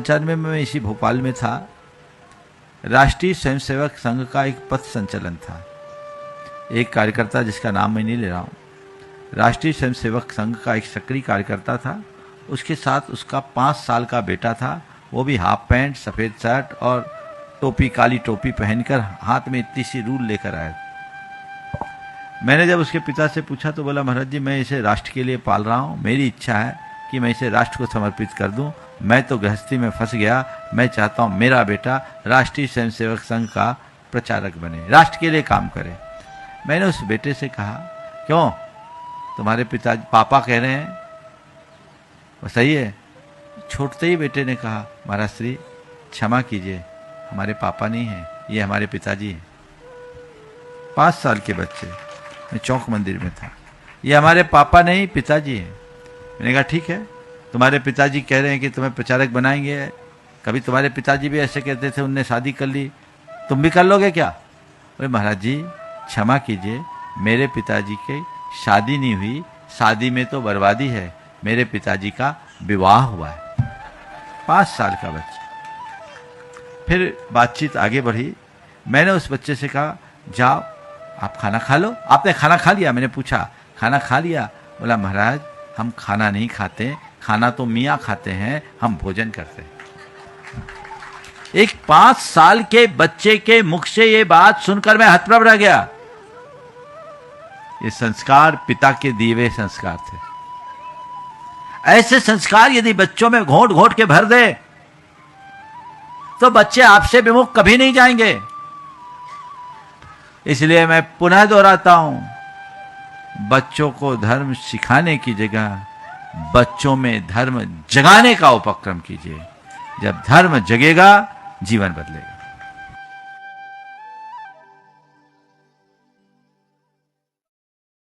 95 में इसी भोपाल में था। राष्ट्रीय स्वयंसेवक संघ का एक पथ संचलन था। एक कार्यकर्ता जिसका नाम मैं नहीं ले रहा हूं, राष्ट्रीय स्वयंसेवक संघ का एक सक्रिय कार्यकर्ता था। उसके साथ उसका 5 साल का बेटा था। वो भी हाफ पैंट, सफेद शर्ट और टोपी, काली टोपी पहनकर हाथ में इतनी सी रूल लेकर आया। मैंने जब उसके पिता से पूछा तो बोला, महाराज जी मैं इसे राष्ट्र के लिए पाल रहा हूं, मेरी इच्छा है कि मैं इसे राष्ट्र को समर्पित कर दूं। मैं तो गृहस्थी में फंस गया, मैं चाहता हूं मेरा बेटा राष्ट्रीय स्वयंसेवक संघ का प्रचारक बने, राष्ट्र के लिए काम करे। मैंने उस बेटे से कहा, क्यों तुम्हारे पिता पापा कह रहे हैं वो सही है? छोटते ही बेटे ने कहा, महाराज श्री क्षमा कीजिए, हमारे पापा नहीं हैं, ये हमारे पिताजी हैं। 5 साल के बच्चे, मैं चौक मंदिर में था, ये हमारे पापा नहीं पिताजी हैं। मैंने कहा ठीक है, तुम्हारे पिताजी कह रहे हैं कि तुम्हें प्रचारक बनाएंगे, कभी तुम्हारे पिताजी भी ऐसे कहते थे, उनने शादी कर ली, तुम भी कर लोगे क्या? अरे महाराज जी क्षमा कीजिए, मेरे पिताजी की शादी नहीं हुई, शादी में तो बर्बादी है, मेरे पिताजी का विवाह हुआ है। 5 साल का बच्चा। फिर बातचीत आगे बढ़ी। मैंने उस बच्चे से कहा, जाओ आप खाना खा लो। आपने खाना खा लिया? मैंने पूछा, खाना खा लिया? बोला, महाराज हम खाना नहीं खाते, खाना तो मियाँ खाते हैं, हम भोजन करते हैं। एक 5 साल के बच्चे के मुख से ये बात सुनकर मैं हतप्रभ रह गया। ये संस्कार पिता के दिए हुए संस्कार थे। ऐसे संस्कार यदि बच्चों में घोंट घोंट के भर दे तो बच्चे आपसे विमुख कभी नहीं जाएंगे। इसलिए मैं पुनः दोहराता हूं, बच्चों को धर्म सिखाने की जगह बच्चों में धर्म जगाने का उपक्रम कीजिए। जब धर्म जगेगा, जीवन बदलेगा।